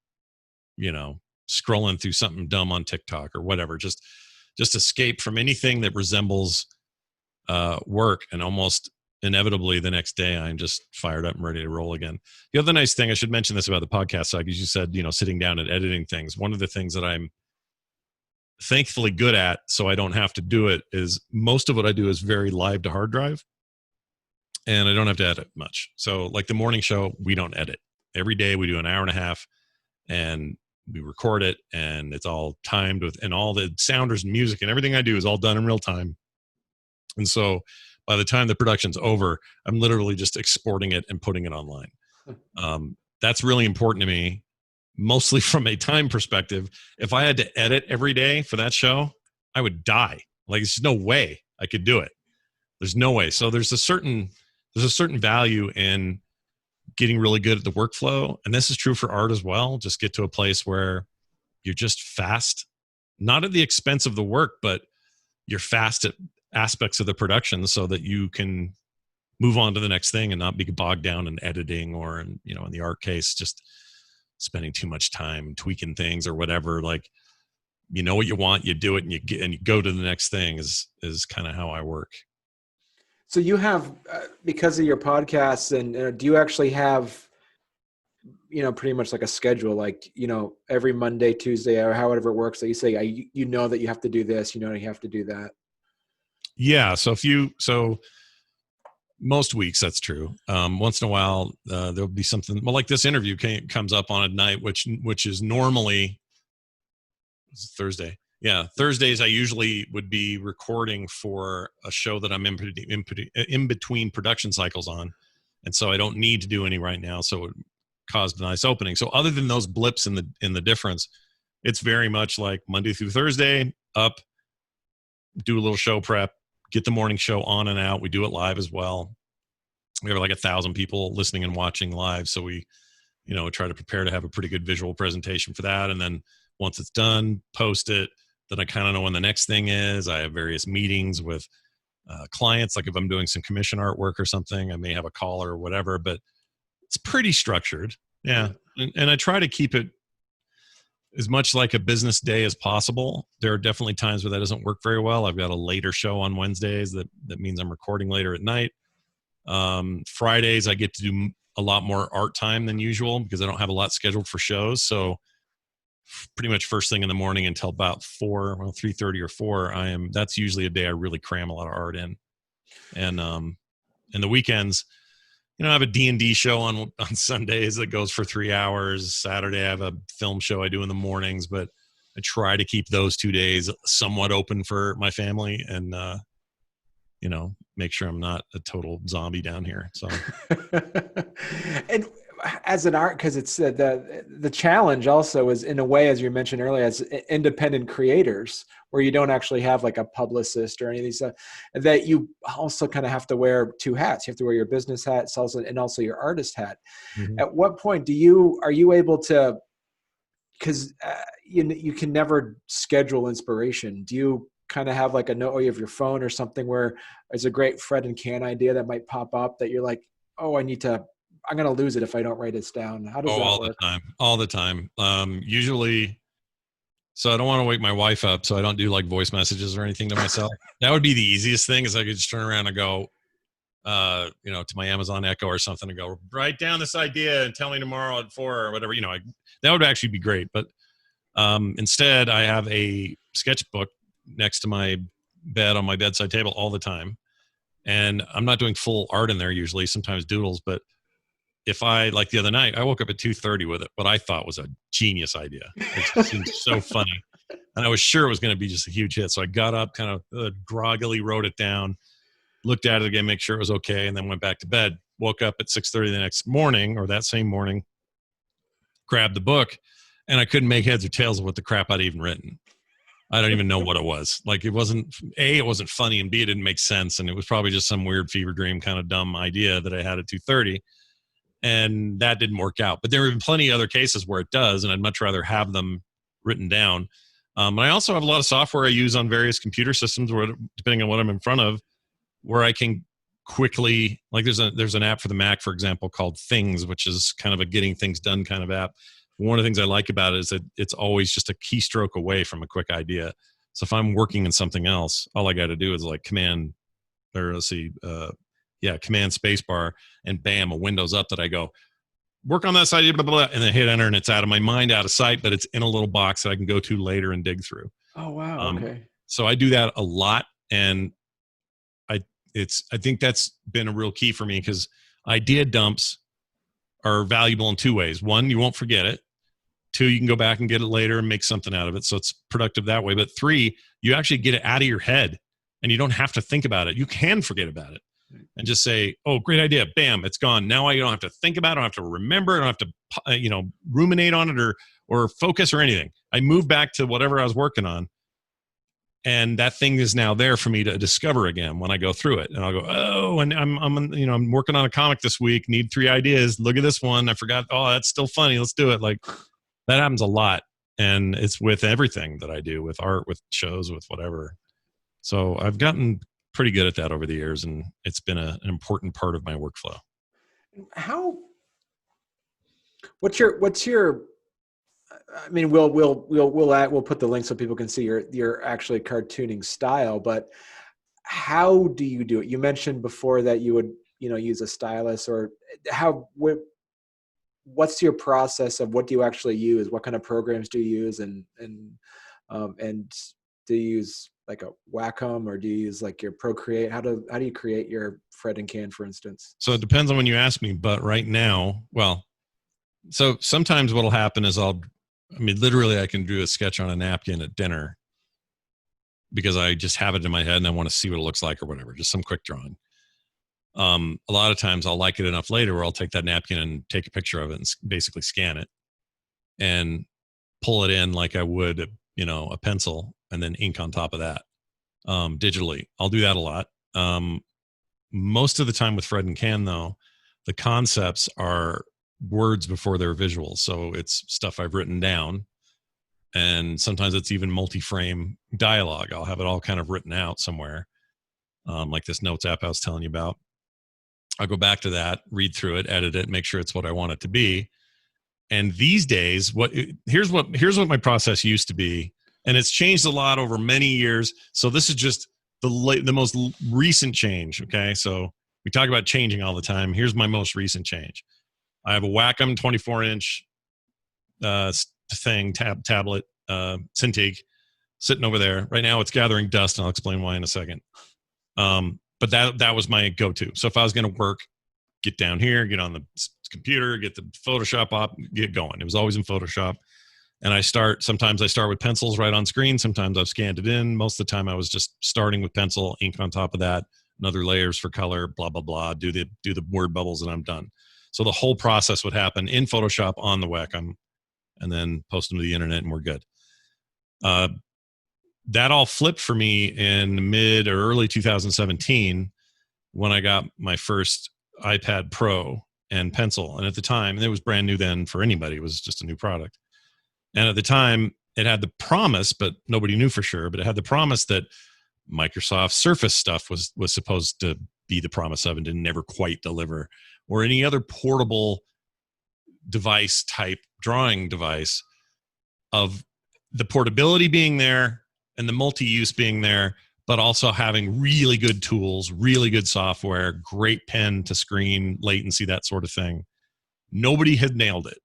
S2: scrolling through something dumb on TikTok or whatever, just escape from anything that resembles work, and almost inevitably the next day I'm just fired up and ready to roll again. The other nice thing, I should mention this about the podcast side, because you said, sitting down and editing things. One of the things that I'm thankfully good at, so I don't have to do it, is most of what I do is very live to hard drive, and I don't have to edit much. So like the morning show, we don't edit. Every day we do an hour and a half, and we record it, and it's all timed with, and all the sounders and music and everything I do is all done in real time. And so by the time the production's over, I'm literally just exporting it and putting it online. That's really important to me, mostly from a time perspective. If I had to edit every day for that show, I would die. Like, there's no way I could do it. There's no way. So there's a certain value in getting really good at the workflow. And this is true for art as well. Just get to a place where you're just fast, not at the expense of the work, but you're fast at aspects of the production so that you can move on to the next thing and not be bogged down in editing, or in the art case, just spending too much time tweaking things or whatever. Like, what you want, you do it, and you go to the next thing is kind of how I work.
S1: So you have, because of your podcasts, and do you actually have, pretty much like a schedule, like, every Monday, Tuesday, or however it works, that you say, that you have to do this, you have to do that?
S2: Yeah. So most weeks that's true. Once in a while, there'll be something, well, like this interview comes up on a night, which is normally It's Thursday. Yeah, Thursdays I usually would be recording for a show that I'm in between production cycles on, and so I don't need to do any right now. So it caused a nice opening. So other than those blips in the difference, it's very much like Monday through Thursday, up, do a little show prep, get the morning show on and out. We do it live as well. We have like 1,000 people listening and watching live, so we try to prepare to have a pretty good visual presentation for that. And then once it's done, post it. Then I kind of know when the next thing is. I have various meetings with clients. Like if I'm doing some commission artwork or something, I may have a call or whatever, but it's pretty structured. Yeah. And I try to keep it as much like a business day as possible. There are definitely times where that doesn't work very well. I've got a later show on Wednesdays. That means I'm recording later at night. Fridays, I get to do a lot more art time than usual because I don't have a lot scheduled for shows. So pretty much first thing in the morning until about 3:30 or 4, that's usually a day I really cram a lot of art in. And the weekends, I have a D&D show on Sundays that goes for 3 hours. Saturday, I have a film show I do in the mornings, but I try to keep those 2 days somewhat open for my family and, make sure I'm not a total zombie down here. So,
S1: and as an art, because it's the challenge also is, in a way, as you mentioned earlier, as independent creators, where you don't actually have like a publicist or any of these stuff, that you also kind of have to wear two hats. You have to wear your business hat and also your artist hat. Mm-hmm. At what point are you able to, because you can never schedule inspiration. Do you kind of have like a note of your phone or something where there's a great Fred and Can idea that might pop up that you're like, oh, I'm going to lose it if I don't write this down? How does that work?
S2: All the time. Usually, so I don't want to wake my wife up, so I don't do like voice messages or anything to myself. That would be the easiest thing, is I could just turn around and go, to my Amazon Echo or something and go, write down this idea and tell me tomorrow at 4 or whatever, that would actually be great. But instead I have a sketchbook next to my bed on my bedside table all the time. And I'm not doing full art in there usually, sometimes doodles, but if like the other night, I woke up at 2:30 with it, what I thought was a genius idea. It just seemed so funny. And I was sure it was going to be just a huge hit. So I got up, kind of groggily wrote it down, looked at it again, make sure it was okay, and then went back to bed. Woke up at 6:30 the next morning, or that same morning, grabbed the book, and I couldn't make heads or tails of what the crap I'd even written. I don't even know what it was. Like, it wasn't funny, and B, it didn't make sense. And it was probably just some weird fever dream kind of dumb idea that I had at 2:30. And that didn't work out. But there have been plenty of other cases where it does, and I'd much rather have them written down. And I also have a lot of software I use on various computer systems where, depending on what I'm in front of, where I can quickly, like there's an app for the Mac, for example, called Things, which is kind of a getting things done kind of app. One of the things I like about it is that it's always just a keystroke away from a quick idea. So if I'm working in something else, all I got to do is like command spacebar, and bam, a window's up that I go, work on this idea, blah, blah, blah, and then hit enter, and it's out of my mind, out of sight, but it's in a little box that I can go to later and dig through.
S1: Oh, wow. Okay.
S2: So I do that a lot. And I think that's been a real key for me, because idea dumps are valuable in two ways. One, you won't forget it. Two, you can go back and get it later and make something out of it. So it's productive that way. But three, you actually get it out of your head, and you don't have to think about it. You can forget about it and just say, oh, great idea. Bam, it's gone. Now I don't have to think about it. I don't have to remember it. I don't have to, ruminate on it or focus or anything. I move back to whatever I was working on, and that thing is now there for me to discover again when I go through it. And I'll go, oh, and I'm working on a comic this week. Need 3 ideas. Look at this one. I forgot. Oh, that's still funny. Let's do it. Like, that happens a lot. And it's with everything that I do, with art, with shows, with whatever. So I've gotten pretty good at that over the years, and it's been an important part of my workflow.
S1: What's your I mean, we'll put the link so people can see your actually cartooning style, but how do you do it? You mentioned before that you would, use a stylus, or what's your process of what do you actually use? What kind of programs do you use? And do you use like a Wacom, or do you use like your Procreate? How do you create your Fred and Can, for instance?
S2: So it depends on when you ask me, but right now, so sometimes what'll happen is I'll I mean, literally I can do a sketch on a napkin at dinner because I just have it in my head and I want to see what it looks like or whatever, just some quick drawing. A lot of times I'll like it enough later where I'll take that napkin and take a picture of it and basically scan it and pull it in like I would, a pencil, and then ink on top of that digitally. I'll do that a lot. Most of the time with Fred and Can, though, the concepts are words before they're visuals. So it's stuff I've written down. And sometimes it's even multi-frame dialogue. I'll have it all kind of written out somewhere, like this notes app I was telling you about. I'll go back to that, read through it, edit it, make sure it's what I want it to be. And these days, here's what my process used to be, and it's changed a lot over many years. So this is just the most recent change. Okay, so we talk about changing all the time. Here's my most recent change. I have a Wacom 24-inch tablet, Cintiq, sitting over there right now. It's gathering dust, and I'll explain why in a second. But that was my go-to. So if I was going to work, get down here, get on the computer, get the Photoshop up, get going. It was always in Photoshop. And sometimes I start with pencils right on screen. Sometimes I've scanned it in. Most of the time I was just starting with pencil, ink on top of that, and other layers for color, blah, blah, blah, do the word bubbles, and I'm done. So the whole process would happen in Photoshop on the Wacom, and then post them to the internet, and we're good. That all flipped for me in mid or early 2017 when I got my first iPad Pro and pencil. And at the time, and it was brand new then for anybody, it was just a new product. And at the time, it had the promise, but nobody knew for sure, but it had the promise that Microsoft Surface stuff was supposed to be the promise of, and didn't never quite deliver, or any other portable device type drawing device, of the portability being there and the multi-use being there, but also having really good tools, really good software, great pen to screen, latency, that sort of thing. Nobody had nailed it.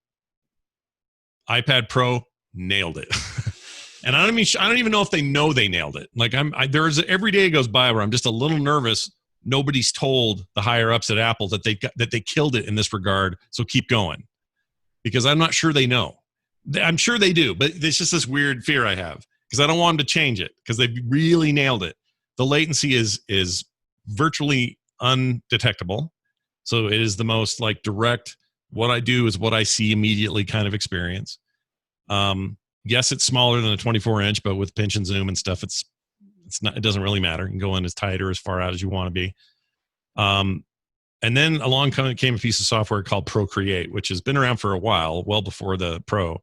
S2: iPad Pro nailed it. And I don't even know if they know they nailed it. Like there's every day goes by where I'm just a little nervous. Nobody's told the higher ups at Apple that they killed it in this regard. So keep going, because I'm not sure they know. I'm sure they do, but there's just this weird fear I have, because I don't want them to change it, because they really nailed it. The latency is virtually undetectable. So it is the most like direct, what I do is what I see immediately kind of experience. Yes, it's smaller than a 24-inch, but with pinch and zoom and stuff, it's not, it doesn't really matter. You can go in as tight or as far out as you want to be. And then along came a piece of software called Procreate, which has been around for a while, well before the Pro.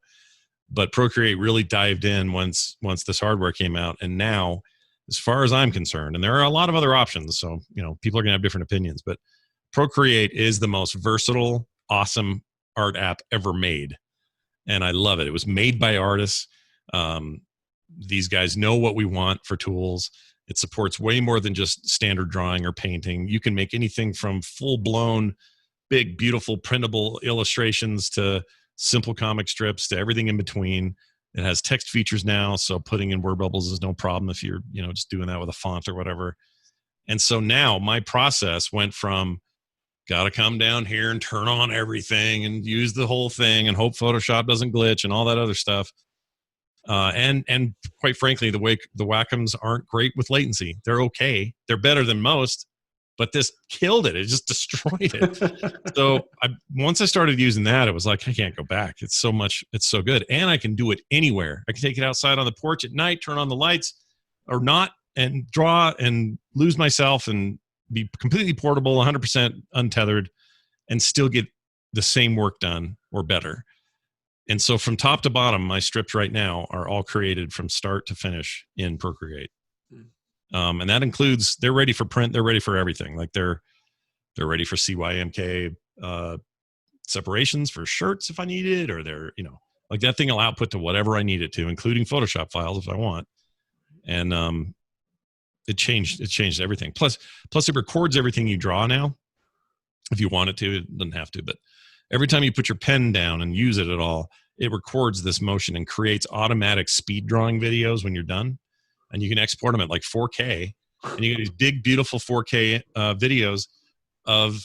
S2: But Procreate really dived in once this hardware came out. And now, as far as I'm concerned, and there are a lot of other options, so people are going to have different opinions, but Procreate is the most versatile, awesome art app ever made. And I love it. It was made by artists. These guys know what we want for tools. It supports way more than just standard drawing or painting. You can make anything from full-blown, big, beautiful, printable illustrations to simple comic strips to everything in between. It has text features now, so putting in word bubbles is no problem if you're just doing that with a font or whatever. And so now my process went from got to come down here and turn on everything and use the whole thing and hope Photoshop doesn't glitch and all that other stuff. And quite frankly, the Wacoms aren't great with latency. They're okay. They're better than most, but this killed it. It just destroyed it. So once I started using that, it was like, I can't go back. It's so much. It's so good. And I can do it anywhere. I can take it outside on the porch at night, turn on the lights or not, and draw and lose myself and be completely portable, 100% untethered, and still get the same work done or better. And so from top to bottom, my strips right now are all created from start to finish in Procreate. And that includes, they're ready for print. They're ready for everything. Like they're ready for CYMK separations for shirts if I need it, or they're, like that thing will output to whatever I need it to, including Photoshop files if I want. And it changed everything. Plus it records everything you draw now. If you want it to, it doesn't have to, but every time you put your pen down and use it at all, it records this motion and creates automatic speed drawing videos when you're done. And you can export them at like 4K. And you get these big, beautiful 4K videos of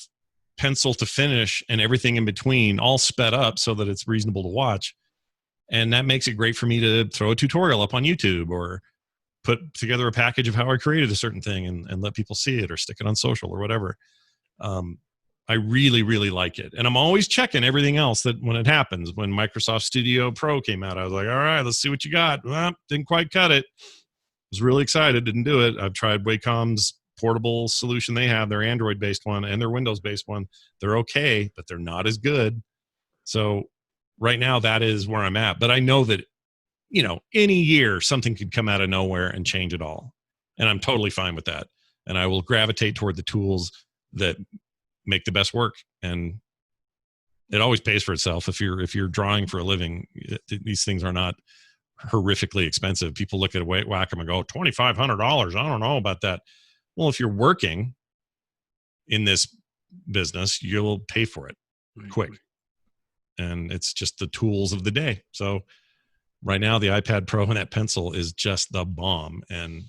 S2: pencil to finish and everything in between, all sped up so that it's reasonable to watch. And that makes it great for me to throw a tutorial up on YouTube or put together a package of how I created a certain thing and let people see it or stick it on social or whatever. I really, really like it. And I'm always checking everything else that when it happens. When Microsoft Studio Pro came out, I was like, all right, let's see what you got. Well, didn't quite cut it. Was really excited, didn't do it. I've tried Wacom's portable solution they have, their Android-based one and their Windows-based one. They're okay, but they're not as good. So right now, that is where I'm at. But I know that, any year something could come out of nowhere and change it all. And I'm totally fine with that. And I will gravitate toward the tools that make the best work. And it always pays for itself. If you're drawing for a living, these things are not horrifically expensive. People look at Wacom and go, $2,500. I don't know about that. Well, if you're working in this business, you'll pay for it quick. And it's just the tools of the day. So right now, the iPad Pro and that pencil is just the bomb. And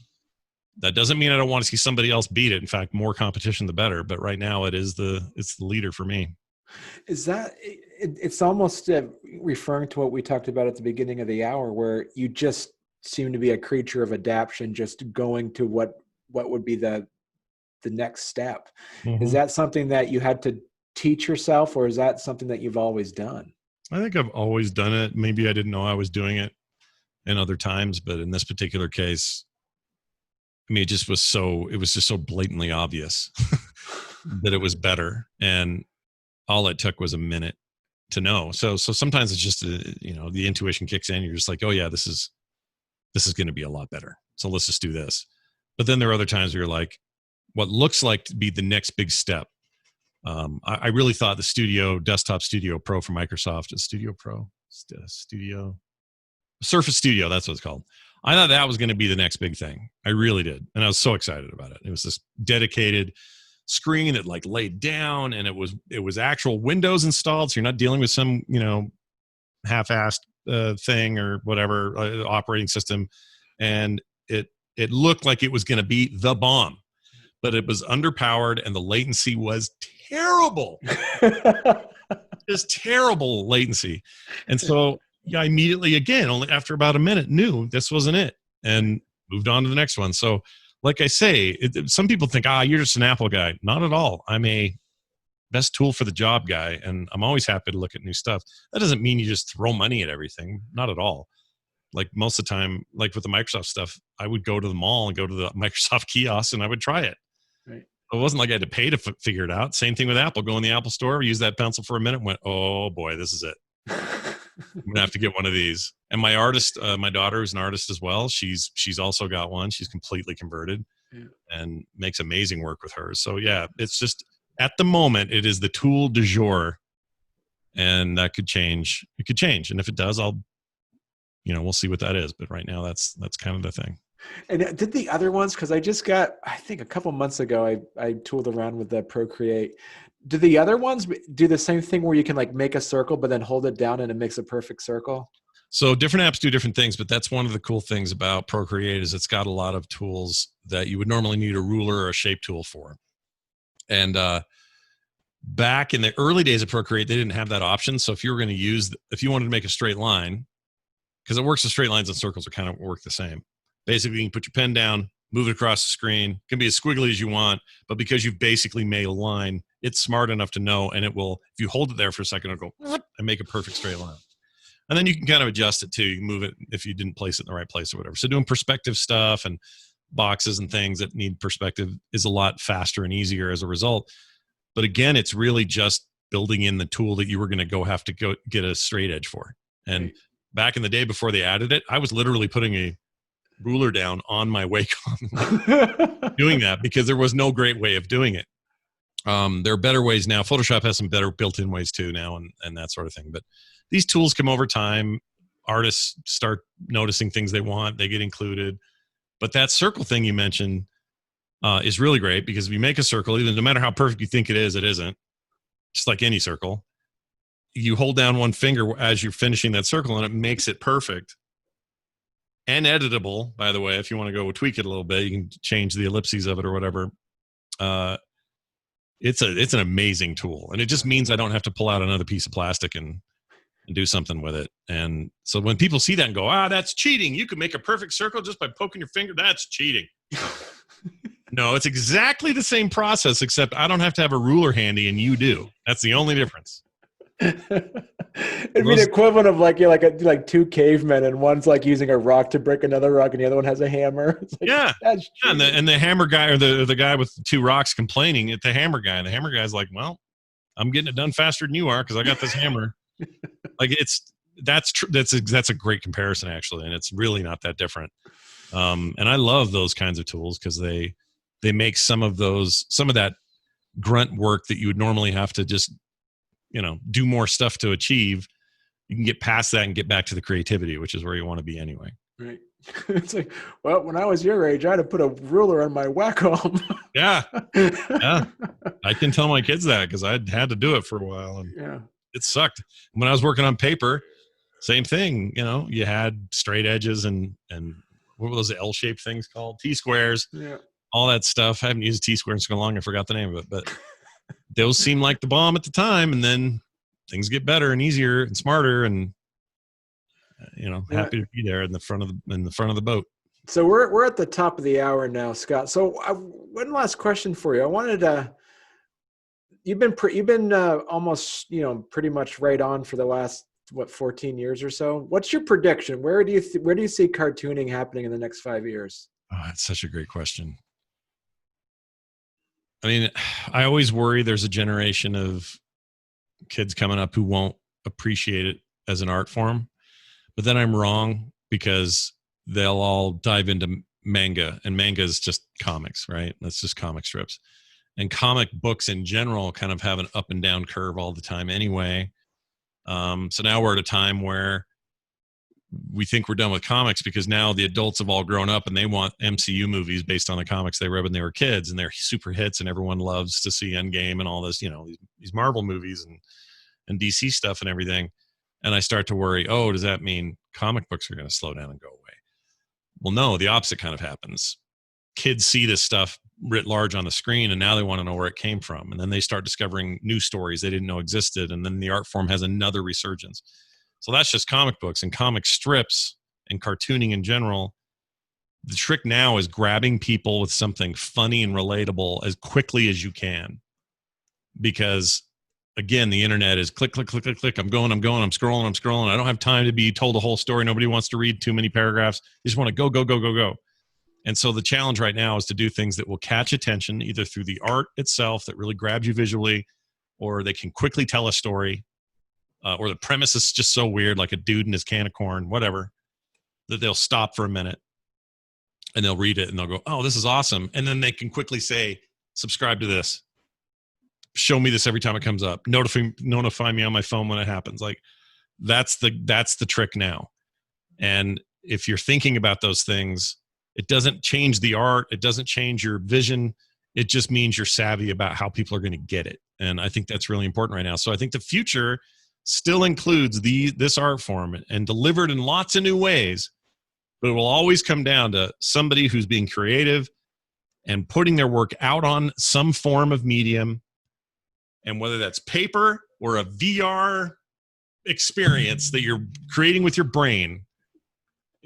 S2: that doesn't mean I don't want to see somebody else beat it. In fact, more competition, the better. But right now, it's the leader for me.
S1: Is that it's almost referring to what we talked about at the beginning of the hour, where you just seem to be a creature of adaptation, just going to what would be the next step. Mm-hmm. Is that something that you had to teach yourself, or is that something that you've always done?
S2: I think I've always done it. Maybe I didn't know I was doing it in other times, but in this particular case, I mean, it was just so blatantly obvious that it was better. And all it took was a minute to know. So sometimes it's just, the intuition kicks in. You're just like, oh yeah, this is going to be a lot better. So let's just do this. But then there are other times where you're like, what looks like to be the next big step. I really thought the Desktop Studio Pro from Microsoft, Surface Studio, that's what it's called. I thought that was going to be the next big thing. I really did. And I was so excited about it. It was this dedicated screen that laid down, and it was actual Windows installed. So you're not dealing with some, half-assed thing or whatever operating system. And it looked like it was going to be the bomb, but it was underpowered and the latency was terrible. Just terrible latency. And so I immediately, again, only after about a minute, knew this wasn't it and moved on to the next one. So like I say, some people think, you're just an Apple guy. Not at all. I'm a best tool for the job guy, and I'm always happy to look at new stuff. That doesn't mean you just throw money at everything. Not at all. Like most of the time, like with the Microsoft stuff, I would go to the mall and go to the Microsoft kiosk and I would try it. Right. It wasn't like I had to pay to figure it out. Same thing with Apple. Go in the Apple store, use that pencil for a minute, went, oh boy, this is it. I'm gonna have to get one of these. And my artist, my daughter is an artist as well. She's also got one. She's completely converted and makes amazing work with hers. So yeah, it's just at the moment it is the tool du jour, and that could change. It could change, and if it does, we'll see what that is. But right now, that's kind of the thing.
S1: And did the other ones? Because I think a couple months ago, I tooled around with the Procreate. Do the other ones do the same thing where you can make a circle, but then hold it down and it makes a perfect circle?
S2: So different apps do different things, but that's one of the cool things about Procreate is it's got a lot of tools that you would normally need a ruler or a shape tool for. And back in the early days of Procreate, they didn't have that option. So if you wanted to make a straight line, because it works with straight lines and circles, kind of work the same. Basically, you can put your pen down, move it across the screen. It can be as squiggly as you want, but because you've basically made a line, it's smart enough to know, and it will, if you hold it there for a second, it'll go and make a perfect straight line. And then you can kind of adjust it too. You can move it if you didn't place it in the right place or whatever. So doing perspective stuff and boxes and things that need perspective is a lot faster and easier as a result. But again, it's really just building in the tool that you were going to have to go get a straight edge for. And back in the day before they added it, I was literally putting a ruler down on my Wacom doing that because there was no great way of doing it. There are better ways now. Photoshop has some better built-in ways too now and that sort of thing. But these tools come over time. Artists start noticing things they want. They get included. But that circle thing you mentioned is really great because if you make a circle, even no matter how perfect you think it isn't. Just like any circle. You hold down one finger as you're finishing that circle and it makes it perfect. And editable, by the way, if you want to go tweak it a little bit, you can change the ellipses of it or whatever. It's an amazing tool, and it just means I don't have to pull out another piece of plastic and and do something with it. And so when people see that and go, that's cheating. You could make a perfect circle just by poking your finger. That's cheating. No, it's exactly the same process, except I don't have to have a ruler handy and you do. That's the only difference.
S1: It'd be the equivalent of like you're like two cavemen, and one's like using a rock to break another rock, and the other one has a hammer. It's like,
S2: yeah,
S1: that's
S2: and the hammer guy, or the guy with two rocks complaining at the hammer guy, and the hammer guy's like, well, I'm getting it done faster than you are because I got this hammer. Like that's a great comparison actually, and it's really not that different. And I love those kinds of tools because they make some of that grunt work that you would normally have to just do more stuff to achieve. You can get past that and get back to the creativity, which is where you want to be anyway.
S1: Right. It's like, well, when I was your age, I had to put a ruler on my Wacom.
S2: Yeah. I can tell my kids that because I had to do it for a while, and it sucked. When I was working on paper, same thing. You had straight edges and what were those L-shaped things called? T-squares.
S1: Yeah.
S2: All that stuff. I haven't used T-square in so long, I forgot the name of it, but those seem like the bomb at the time, and then things get better and easier and smarter, and happy to be there in the front of the boat.
S1: So we're at the top of the hour now, Scott. So one last question for you. I wanted to. You've been almost pretty much right on for the last 14 years or so. What's your prediction? Where do you see cartooning happening in the next 5 years?
S2: Oh, that's such a great question. I mean, I always worry there's a generation of kids coming up who won't appreciate it as an art form, but then I'm wrong because they'll all dive into manga, and manga is just comics, right? That's just comic strips. And comic books in general kind of have an up and down curve all the time anyway. So now we're at a time where we think we're done with comics because now the adults have all grown up and they want MCU movies based on the comics they read when they were kids, and they're super hits and everyone loves to see Endgame and all this, these Marvel movies and DC stuff and everything. And I start to worry, does that mean comic books are going to slow down and go away? Well, no, the opposite kind of happens. Kids see this stuff writ large on the screen, and now they want to know where it came from. And then they start discovering new stories they didn't know existed. And then the art form has another resurgence. So that's just comic books and comic strips and cartooning in general. The trick now is grabbing people with something funny and relatable as quickly as you can. Because again, the internet is click, click, click, click, click. I'm scrolling. I don't have time to be told a whole story. Nobody wants to read too many paragraphs. They just want to go, go, go, go, go. And so the challenge right now is to do things that will catch attention either through the art itself that really grabs you visually, or they can quickly tell a story, or the premise is just so weird, like a dude in his can of corn, whatever, that they'll stop for a minute and they'll read it and they'll go, oh, this is awesome. And then they can quickly say, subscribe to this. Show me this every time it comes up. Notify me on my phone when it happens. Like that's the trick now. And if you're thinking about those things, it doesn't change the art. It doesn't change your vision. It just means you're savvy about how people are going to get it. And I think that's really important right now. So I think the future still includes this art form and delivered in lots of new ways, but it will always come down to somebody who's being creative and putting their work out on some form of medium. And whether that's paper or a VR experience that you're creating with your brain,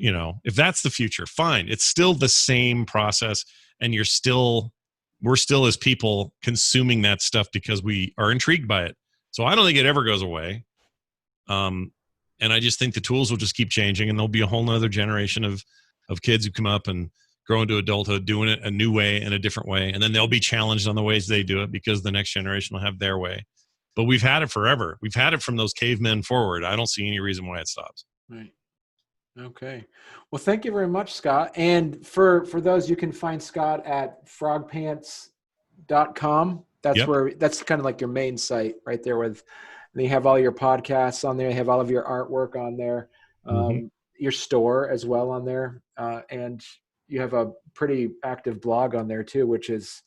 S2: if that's the future, fine. It's still the same process, and we're still as people consuming that stuff because we are intrigued by it. So I don't think it ever goes away. And I just think the tools will just keep changing, and there'll be a whole nother generation of kids who come up and grow into adulthood doing it a new way and a different way. And then they'll be challenged on the ways they do it because the next generation will have their way. But we've had it forever. We've had it from those cavemen forward. I don't see any reason why it stops.
S1: Right. Okay. Well, thank you very much, Scott. And for those, you can find Scott at frogpants.com. That's kind of like your main site right there and you have all your podcasts on there. You have all of your artwork on there, your store as well on there. And you have a pretty active blog on there too, which is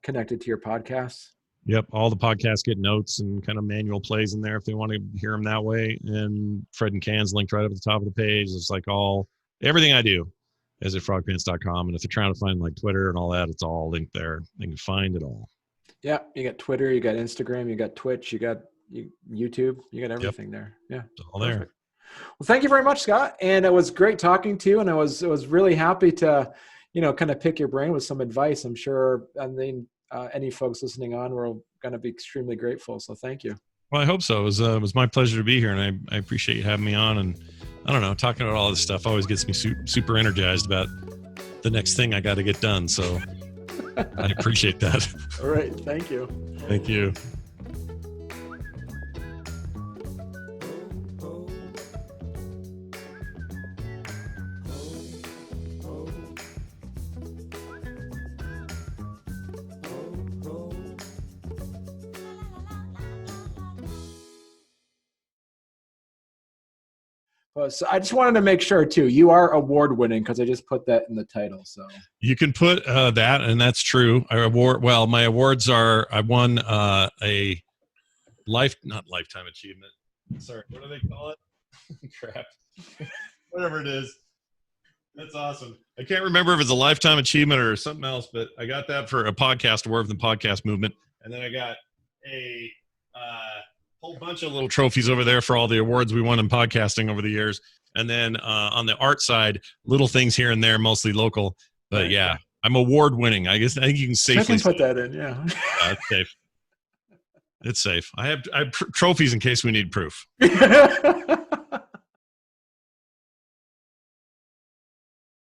S1: connected to your podcasts.
S2: Yep. All the podcasts get notes and kind of manual plays in there if they want to hear them that way. And Fred and Can's linked right up at the top of the page. It's like everything I do is at frogpants.com. And if they're trying to find like Twitter and all that, it's all linked there. They can find it all.
S1: Yeah. You got Twitter, you got Instagram, you got Twitch, you got YouTube, you got everything there. Yeah.
S2: It's all there.
S1: Perfect. Well, thank you very much, Scott. And it was great talking to you. And I was really happy to, kind of pick your brain with some advice. I'm sure, any folks listening on were going to be extremely grateful. So thank you.
S2: Well, I hope so. It was my pleasure to be here, and I appreciate you having me on. And I don't know, talking about all this stuff always gets me super energized about the next thing I got to get done. So I appreciate that.
S1: All right. Thank you.
S2: Thank you.
S1: So I just wanted to make sure too, you are award winning because I just put that in the title. So
S2: you can put that, and that's true. My awards are, I won not lifetime achievement. Sorry, what do they call it? Crap. Whatever it is. That's awesome. I can't remember if it's a lifetime achievement or something else, but I got that for a podcast award from the podcast movement. And then I got a whole bunch of little trophies over there for all the awards we won in podcasting over the years. And then on the art side, little things here and there, mostly local. But yeah, I'm award winning. I think you can safely
S1: put that in. Yeah.
S2: It's safe. It's safe. I have trophies in case we need proof.